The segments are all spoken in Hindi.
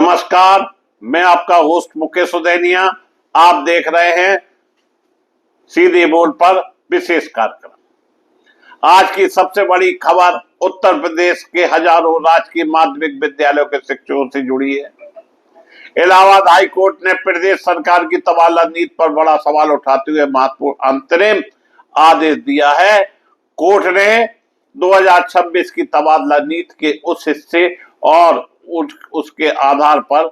नमस्कार, मैं आपका होस्ट मुकेश उदैनिया। आप देख रहे हैं सीधे बोल पर विशेष कार्यक्रम। आज की सबसे बड़ी खबर उत्तर प्रदेश के हजारों राजकीय माध्यमिक विद्यालयों के शिक्षकों से जुड़ी है। इलाहाबाद हाई कोर्ट ने प्रदेश सरकार की तबादला नीति पर बड़ा सवाल उठाते हुए महत्वपूर्ण अंतरिम आदेश दिया है। कोर्ट ने 2026 की तबादला नीति के उस हिस्से और उसके आधार पर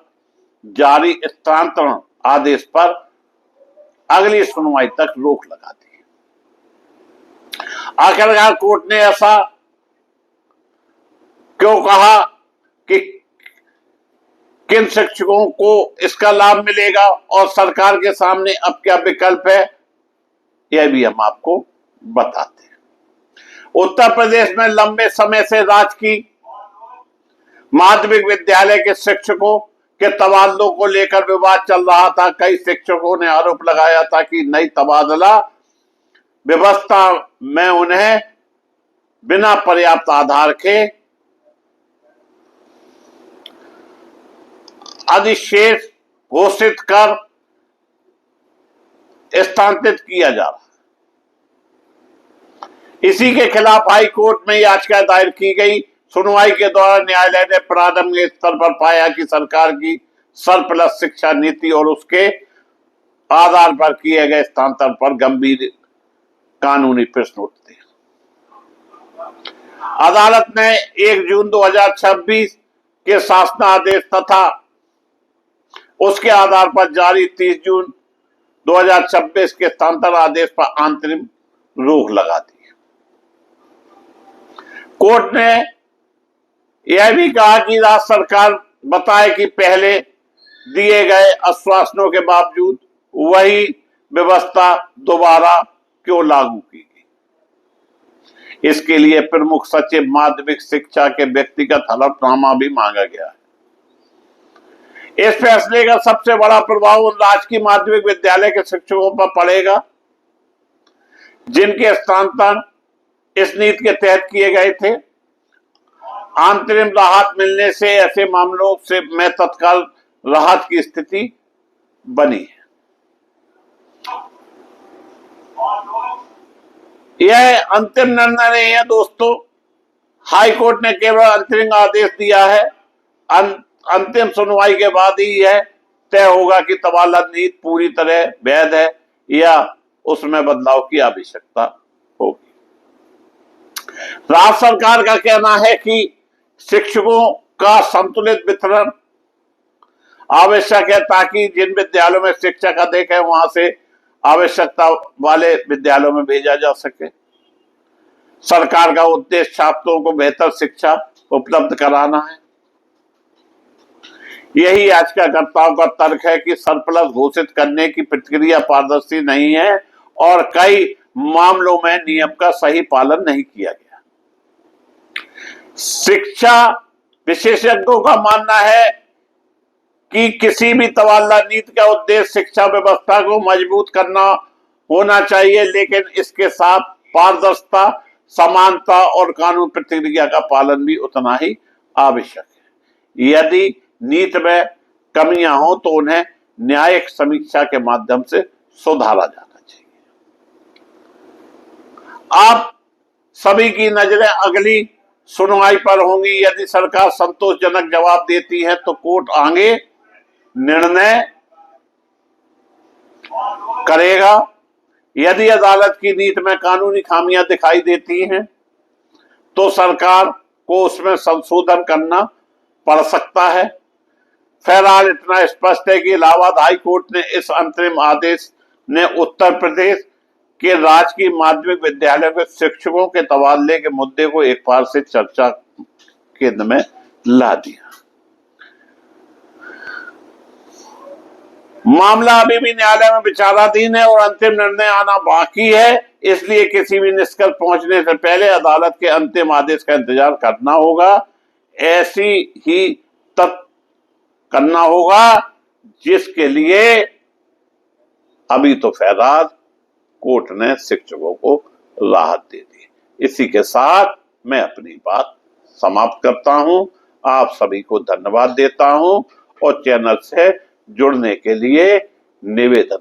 जारी स्थानांतरण आदेश पर अगली सुनवाई तक रोक लगा दी। आखिरकार कोर्ट ने ऐसा क्यों कहा कि किन शिक्षकों को इसका लाभ मिलेगा और सरकार के सामने अब क्या विकल्प है, यह भी हम आपको बताते हैं। उत्तर प्रदेश में लंबे समय से राजकीय माध्यमिक विद्यालय के शिक्षकों के तबादलों को लेकर विवाद चल रहा था। कई शिक्षकों ने आरोप लगाया था कि नई तबादला व्यवस्था में उन्हें बिना पर्याप्त आधार के अधिशेष घोषित कर स्थानांतरित किया जा रहा। इसी के खिलाफ हाई कोर्ट में याचिका दायर की गई। सुनवाई के दौरान न्यायालय ने प्रारंभिक स्तर पर पाया कि सरकार की सरप्लस शिक्षा नीति और उसके आधार पर किए गए स्थानांतरण पर गंभीर कानूनी प्रश्न उठते हैं। अदालत ने 1 जून 2026 के शासनादेश तथा उसके आधार पर जारी 30 जून 2026 के स्थानांतरण आदेश पर अंतरिम रोक लगा दी। कोर्ट ने यह भी कहा कि राज्य सरकार बताए कि पहले दिए गए आश्वासनों के बावजूद वही व्यवस्था दोबारा क्यों लागू की गई। इसके लिए प्रमुख सचिव माध्यमिक शिक्षा के व्यक्तिगत हलफनामा भी मांगा गया है। इस फैसले का सबसे बड़ा प्रभाव उन राजकीय माध्यमिक विद्यालय के शिक्षकों पर पड़ेगा जिनके स्थानांतरण इस नीति के तहत किए गए थे। अंतरिम राहत मिलने से ऐसे मामलों से में तत्काल राहत की स्थिति बनी है। यह अंतिम निर्णय नहीं है दोस्तों। हाई कोर्ट ने केवल अंतरिम आदेश दिया है। अंतिम सुनवाई के बाद ही यह तय होगा कि तबादला नीति पूरी तरह वैध है या उसमें बदलाव की आवश्यकता होगी। राज्य सरकार का कहना है कि शिक्षकों का संतुलित वितरण आवश्यक है ताकि जिन विद्यालयों में शिक्षक अधिक है वहां से आवश्यकता वाले विद्यालयों में भेजा जा सके। सरकार का उद्देश्य छात्रों को बेहतर शिक्षा उपलब्ध कराना है। यही याचिकाकर्ताओं का तर्क है कि सरप्लस घोषित करने की प्रक्रिया पारदर्शी नहीं है और कई मामलों में नियम का सही पालन नहीं किया गया। शिक्षा विशेषज्ञों का मानना है कि किसी भी तबादला नीति का उद्देश्य शिक्षा व्यवस्था को मजबूत करना होना चाहिए, लेकिन इसके साथ पारदर्शिता, समानता और कानून प्रक्रिया का पालन भी उतना ही आवश्यक है। यदि नीति में कमियां हो तो उन्हें न्यायिक समीक्षा के माध्यम से सुधारा जाना चाहिए। आप सभी की नजरें अगली सुनवाई पर होंगी। यदि सरकार संतोषजनक जवाब देती है तो कोर्ट आगे निर्णय करेगा। यदि अदालत की नीति में कानूनी खामियां दिखाई देती हैं तो सरकार को उसमें संशोधन करना पड़ सकता है। फिलहाल इतना स्पष्ट है कि इलाहाबाद हाई कोर्ट ने इस अंतरिम आदेश ने उत्तर प्रदेश के राजकीय माध्यमिक विद्यालयों के शिक्षकों के तबादले के मुद्दे को एक बार से चर्चा केंद्र में ला दिया। मामला अभी भी न्यायालय में विचाराधीन है और अंतिम निर्णय आना बाकी है। इसलिए किसी भी निष्कर्ष पहुंचने से पहले अदालत के अंतिम आदेश का इंतजार करना होगा। ऐसी ही करना होगा जिसके लिए अभी तो फैजाज कोर्ट ने शिक्षकों को राहत दे दी। इसी के साथ मैं अपनी बात समाप्त करता हूं। आप सभी को धन्यवाद देता हूं और चैनल से जुड़ने के लिए निवेदन।